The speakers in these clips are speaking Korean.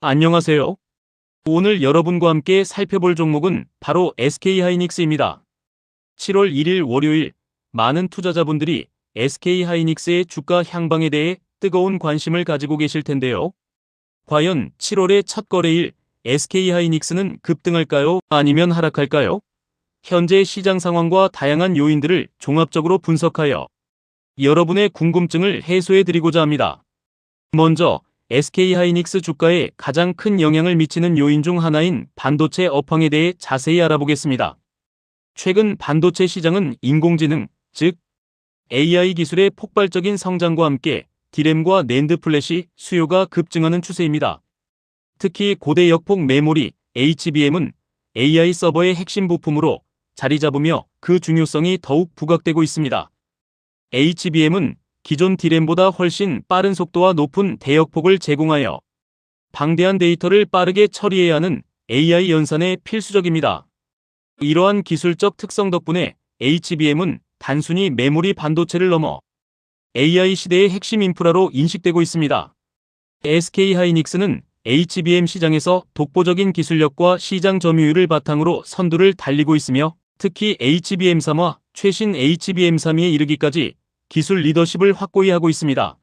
안녕하세요. 오늘 여러분과 함께 살펴볼 종목은 바로 SK하이닉스입니다. 7월 1일 월요일, 많은 투자자분들이 SK하이닉스의 주가 향방에 대해 뜨거운 관심을 가지고 계실 텐데요. 과연 7월의 첫 거래일 SK하이닉스는 급등할까요? 아니면 하락할까요? 현재 시장 상황과 다양한 요인들을 종합적으로 분석하여 여러분의 궁금증을 해소해 드리고자 합니다. 먼저 SK하이닉스 주가에 가장 큰 영향을 미치는 요인 중 하나인 반도체 업황에 대해 자세히 알아보겠습니다. 최근 반도체 시장은 인공지능, 즉 AI 기술의 폭발적인 성장과 함께 D램과 낸드 플래시 수요가 급증하는 추세입니다. 특히 고대 역폭 메모리 HBM은 AI 서버의 핵심 부품으로 자리 잡으며 그 중요성이 더욱 부각되고 있습니다. HBM은 기존 D램보다 훨씬 빠른 속도와 높은 대역폭을 제공하여 방대한 데이터를 빠르게 처리해야 하는 AI 연산에 필수적입니다. 이러한 기술적 특성 덕분에 HBM은 단순히 메모리 반도체를 넘어 AI 시대의 핵심 인프라로 인식되고 있습니다. SK하이닉스는 HBM 시장에서 독보적인 기술력과 시장 점유율을 바탕으로 선두를 달리고 있으며 특히 HBM3와 최신 HBM32에 이르기까지 기술 리더십을 확고히 하고 있습니다.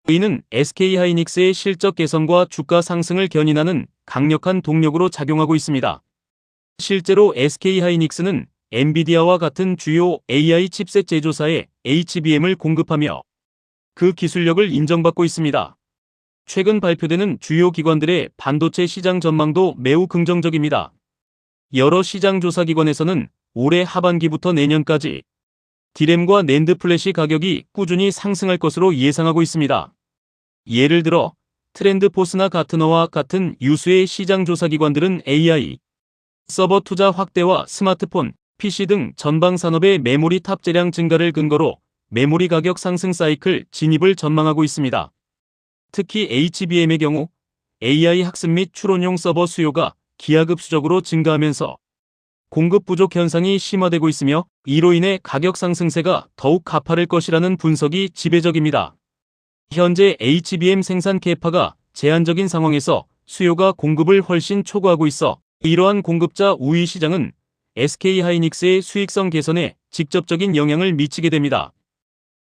이는 SK하이닉스의 실적 개선과 주가 상승을 견인하는 강력한 동력으로 작용하고 있습니다. 실제로 SK하이닉스는 엔비디아와 같은 주요 AI 칩셋 제조사에 HBM을 공급하며 그 기술력을 인정받고 있습니다. 최근 발표되는 주요 기관들의 반도체 시장 전망도 매우 긍정적입니다. 여러 시장 조사 기관에서는 올해 하반기부터 내년까지 D램과 낸드 플래시 가격이 꾸준히 상승할 것으로 예상하고 있습니다. 예를 들어 트렌드포스나 가트너와 같은 유수의 시장 조사 기관들은 AI 서버 투자 확대와 스마트폰, PC 등 전방 산업의 메모리 탑재량 증가를 근거로 메모리 가격 상승 사이클 진입을 전망하고 있습니다. 특히 HBM의 경우 AI 학습 및 추론용 서버 수요가 기하급수적으로 증가하면서 공급 부족 현상이 심화되고 있으며 이로 인해 가격 상승세가 더욱 가파를 것이라는 분석이 지배적입니다. 현재 HBM 생산 계파가 제한적인 상황에서 수요가 공급을 훨씬 초과하고 있어 이러한 공급자 우위 시장은 SK하이닉스의 수익성 개선에 직접적인 영향을 미치게 됩니다.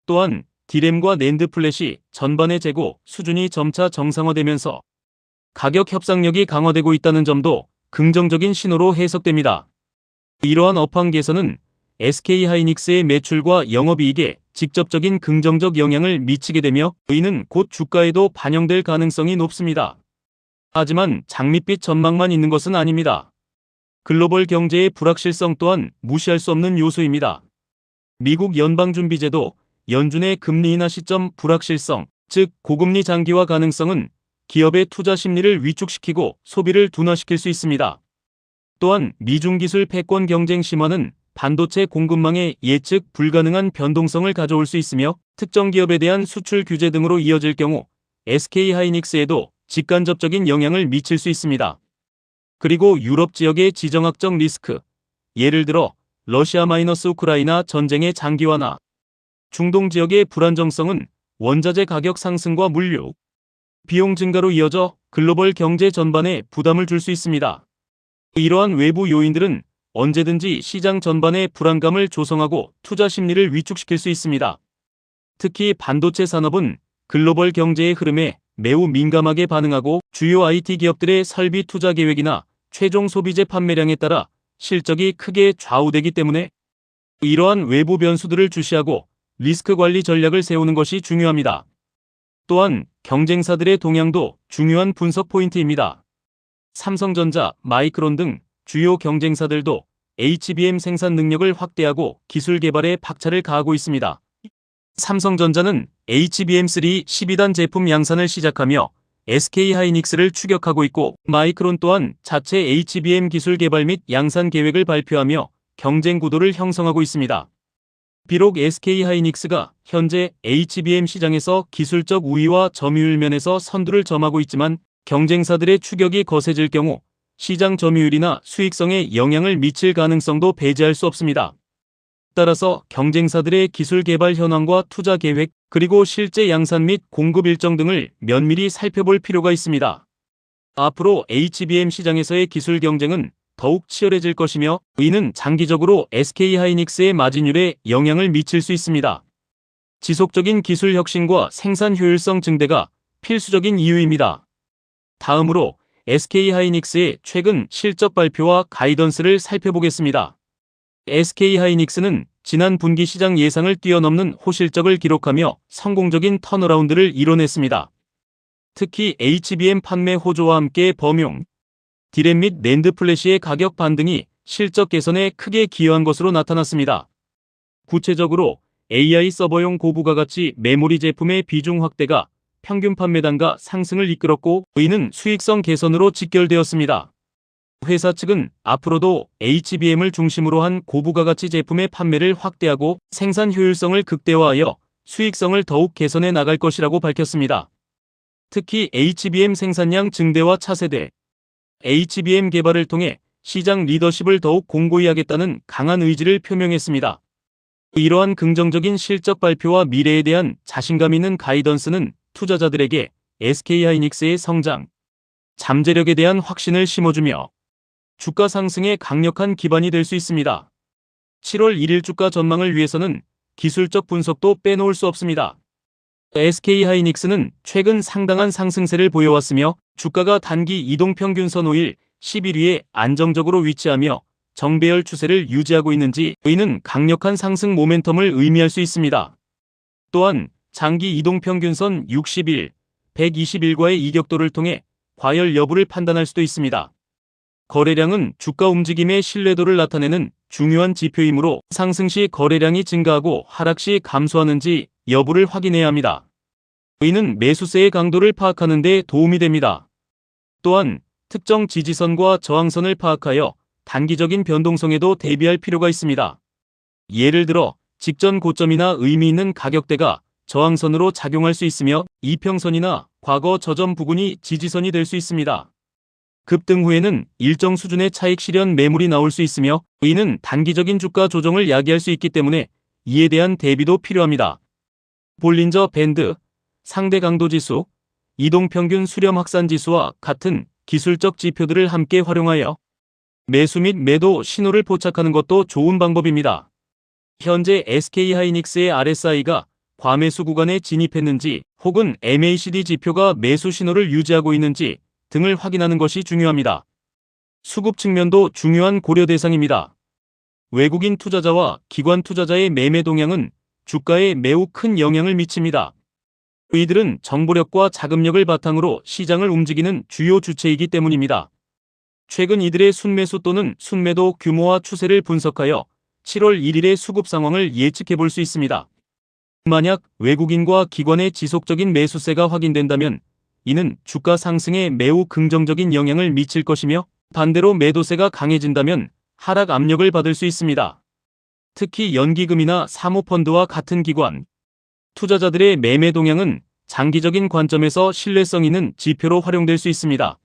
또한 D램과 낸드 플래시 전반의 재고 수준이 점차 정상화되면서 가격 협상력이 강화되고 있다는 점도 긍정적인 신호로 해석됩니다. 이러한 업황 개선은 SK하이닉스의 매출과 영업이익에 직접적인 긍정적 영향을 미치게 되며 이는 곧 주가에도 반영될 가능성이 높습니다. 하지만 장밋빛 전망만 있는 것은 아닙니다. 글로벌 경제의 불확실성 또한 무시할 수 없는 요소입니다. 미국 연방준비제도 연준의 금리 인하 시점 불확실성, 즉 고금리 장기화 가능성은 기업의 투자 심리를 위축시키고 소비를 둔화시킬 수 있습니다. 또한 미중 기술 패권 경쟁 심화는 반도체 공급망의 예측 불가능한 변동성을 가져올 수 있으며 특정 기업에 대한 수출 규제 등으로 이어질 경우 SK하이닉스에도 직간접적인 영향을 미칠 수 있습니다. 그리고 유럽 지역의 지정학적 리스크, 예를 들어 러시아-우크라이나 전쟁의 장기화나 중동 지역의 불안정성은 원자재 가격 상승과 물류, 비용 증가로 이어져 글로벌 경제 전반에 부담을 줄 수 있습니다. 이러한 외부 요인들은 언제든지 시장 전반에 불안감을 조성하고 투자 심리를 위축시킬 수 있습니다. 특히 반도체 산업은 글로벌 경제의 흐름에 매우 민감하게 반응하고 주요 IT 기업들의 설비 투자 계획이나 최종 소비재 판매량에 따라 실적이 크게 좌우되기 때문에 이러한 외부 변수들을 주시하고 리스크 관리 전략을 세우는 것이 중요합니다. 또한 경쟁사들의 동향도 중요한 분석 포인트입니다. 삼성전자, 마이크론 등 주요 경쟁사들도 HBM 생산 능력을 확대하고 기술 개발에 박차를 가하고 있습니다. 삼성전자는 HBM3 12단 제품 양산을 시작하며 SK하이닉스를 추격하고 있고 마이크론 또한 자체 HBM 기술 개발 및 양산 계획을 발표하며 경쟁 구도를 형성하고 있습니다. 비록 SK하이닉스가 현재 HBM 시장에서 기술적 우위와 점유율 면에서 선두를 점하고 있지만 경쟁사들의 추격이 거세질 경우 시장 점유율이나 수익성에 영향을 미칠 가능성도 배제할 수 없습니다. 따라서 경쟁사들의 기술 개발 현황과 투자 계획, 그리고 실제 양산 및 공급 일정 등을 면밀히 살펴볼 필요가 있습니다. 앞으로 HBM 시장에서의 기술 경쟁은 더욱 치열해질 것이며 이는 장기적으로 SK하이닉스의 마진율에 영향을 미칠 수 있습니다. 지속적인 기술 혁신과 생산 효율성 증대가 필수적인 이유입니다. 다음으로 SK하이닉스의 최근 실적 발표와 가이던스를 살펴보겠습니다. SK하이닉스는 지난 분기 시장 예상을 뛰어넘는 호실적을 기록하며 성공적인 턴어라운드를 이뤄냈습니다. 특히 HBM 판매 호조와 함께 범용, 디램 및 낸드 플래시의 가격 반등이 실적 개선에 크게 기여한 것으로 나타났습니다. 구체적으로 AI 서버용 고부가가치 메모리 제품의 비중 확대가 평균 판매 단가 상승을 이끌었고 이는 수익성 개선으로 직결되었습니다. 회사 측은 앞으로도 HBM을 중심으로 한 고부가가치 제품의 판매를 확대하고 생산 효율성을 극대화하여 수익성을 더욱 개선해 나갈 것이라고 밝혔습니다. 특히 HBM 생산량 증대와 차세대 HBM 개발을 통해 시장 리더십을 더욱 공고히 하겠다는 강한 의지를 표명했습니다. 이러한 긍정적인 실적 발표와 미래에 대한 자신감 있는 가이던스는 투자자들에게 SK하이닉스의 성장, 잠재력에 대한 확신을 심어주며 주가 상승의 강력한 기반이 될 수 있습니다. 7월 1일 주가 전망을 위해서는 기술적 분석도 빼놓을 수 없습니다. SK하이닉스는 최근 상당한 상승세를 보여왔으며 주가가 단기 이동평균선 5일 11위에 안정적으로 위치하며 정배열 추세를 유지하고 있는지 이는 강력한 상승 모멘텀을 의미할 수 있습니다. 또한 장기 이동평균선 60일, 121과의 이격도를 통해 과열 여부를 판단할 수도 있습니다. 거래량은 주가 움직임의 신뢰도를 나타내는 중요한 지표이므로 상승 시 거래량이 증가하고 하락 시 감소하는지 여부를 확인해야 합니다. 이는 매수세의 강도를 파악하는 데 도움이 됩니다. 또한 특정 지지선과 저항선을 파악하여 단기적인 변동성에도 대비할 필요가 있습니다. 예를 들어 직전 고점이나 의미 있는 가격대가 저항선으로 작용할 수 있으며 이평선이나 과거 저점 부근이 지지선이 될 수 있습니다. 급등 후에는 일정 수준의 차익 실현 매물이 나올 수 있으며 이는 단기적인 주가 조정을 야기할 수 있기 때문에 이에 대한 대비도 필요합니다. 볼린저 밴드, 상대 강도 지수, 이동평균 수렴 확산 지수와 같은 기술적 지표들을 함께 활용하여 매수 및 매도 신호를 포착하는 것도 좋은 방법입니다. 현재 SK하이닉스의 RSI가 과매수 구간에 진입했는지 혹은 MACD 지표가 매수 신호를 유지하고 있는지 등을 확인하는 것이 중요합니다. 수급 측면도 중요한 고려 대상입니다. 외국인 투자자와 기관 투자자의 매매 동향은 주가에 매우 큰 영향을 미칩니다. 이들은 정보력과 자금력을 바탕으로 시장을 움직이는 주요 주체이기 때문입니다. 최근 이들의 순매수 또는 순매도 규모와 추세를 분석하여 7월 1일의 수급 상황을 예측해 볼 수 있습니다. 만약 외국인과 기관의 지속적인 매수세가 확인된다면 이는 주가 상승에 매우 긍정적인 영향을 미칠 것이며 반대로 매도세가 강해진다면 하락 압력을 받을 수 있습니다. 특히 연기금이나 사모펀드와 같은 기관, 투자자들의 매매 동향은 장기적인 관점에서 신뢰성 있는 지표로 활용될 수 있습니다.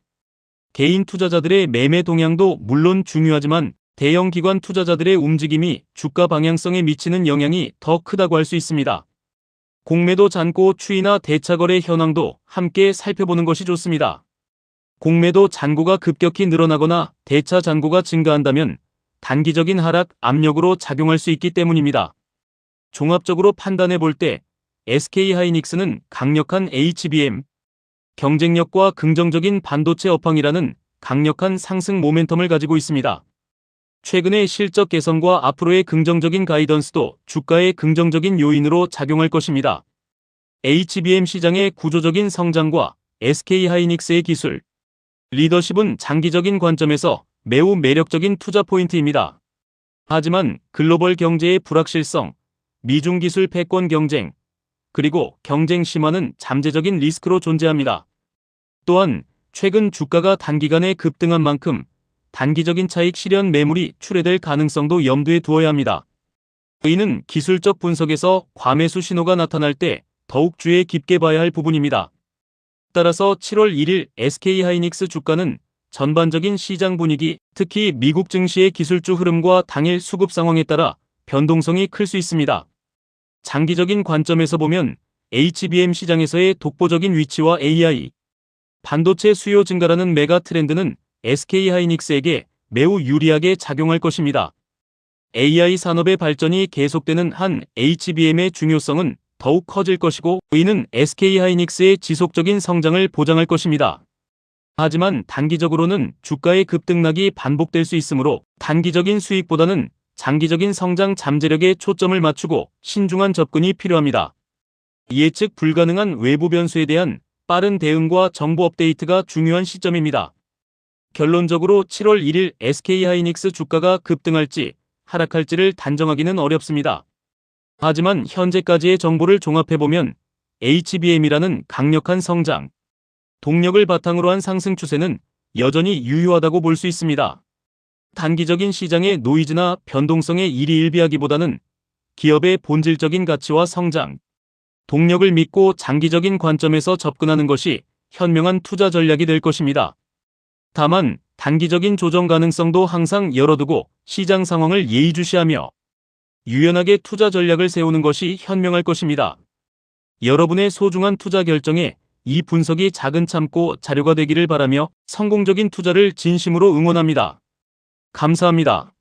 개인 투자자들의 매매 동향도 물론 중요하지만 대형 기관 투자자들의 움직임이 주가 방향성에 미치는 영향이 더 크다고 할 수 있습니다. 공매도 잔고 추이나 대차거래 현황도 함께 살펴보는 것이 좋습니다. 공매도 잔고가 급격히 늘어나거나 대차 잔고가 증가한다면 단기적인 하락 압력으로 작용할 수 있기 때문입니다. 종합적으로 판단해 볼 때 SK하이닉스는 강력한 HBM, 경쟁력과 긍정적인 반도체 업황이라는 강력한 상승 모멘텀을 가지고 있습니다. 최근의 실적 개선과 앞으로의 긍정적인 가이던스도 주가의 긍정적인 요인으로 작용할 것입니다. HBM 시장의 구조적인 성장과 SK하이닉스의 기술, 리더십은 장기적인 관점에서 매우 매력적인 투자 포인트입니다. 하지만 글로벌 경제의 불확실성, 미중 기술 패권 경쟁, 그리고 경쟁 심화는 잠재적인 리스크로 존재합니다. 또한 최근 주가가 단기간에 급등한 만큼 단기적인 차익 실현 매물이 출회될 가능성도 염두에 두어야 합니다. 이는 기술적 분석에서 과매수 신호가 나타날 때 더욱 주의 깊게 봐야 할 부분입니다. 따라서 7월 1일 SK하이닉스 주가는 전반적인 시장 분위기, 특히 미국 증시의 기술주 흐름과 당일 수급 상황에 따라 변동성이 클 수 있습니다. 장기적인 관점에서 보면 HBM 시장에서의 독보적인 위치와 AI, 반도체 수요 증가라는 메가 트렌드는 SK하이닉스에게 매우 유리하게 작용할 것입니다. AI 산업의 발전이 계속되는 한 HBM의 중요성은 더욱 커질 것이고 이는 SK하이닉스의 지속적인 성장을 보장할 것입니다. 하지만 단기적으로는 주가의 급등락이 반복될 수 있으므로 단기적인 수익보다는 장기적인 성장 잠재력에 초점을 맞추고 신중한 접근이 필요합니다. 예측 불가능한 외부 변수에 대한 빠른 대응과 정보 업데이트가 중요한 시점입니다. 결론적으로 7월 1일 SK하이닉스 주가가 급등할지 하락할지를 단정하기는 어렵습니다. 하지만 현재까지의 정보를 종합해보면 HBM이라는 강력한 성장 동력을 바탕으로 한 상승 추세는 여전히 유효하다고 볼 수 있습니다. 단기적인 시장의 노이즈나 변동성에 일희일비하기보다는 기업의 본질적인 가치와 성장 동력을 믿고 장기적인 관점에서 접근하는 것이 현명한 투자 전략이 될 것입니다. 다만 단기적인 조정 가능성도 항상 열어두고 시장 상황을 예의주시하며 유연하게 투자 전략을 세우는 것이 현명할 것입니다. 여러분의 소중한 투자 결정에 이 분석이 작은 참고 자료가 되기를 바라며 성공적인 투자를 진심으로 응원합니다. 감사합니다.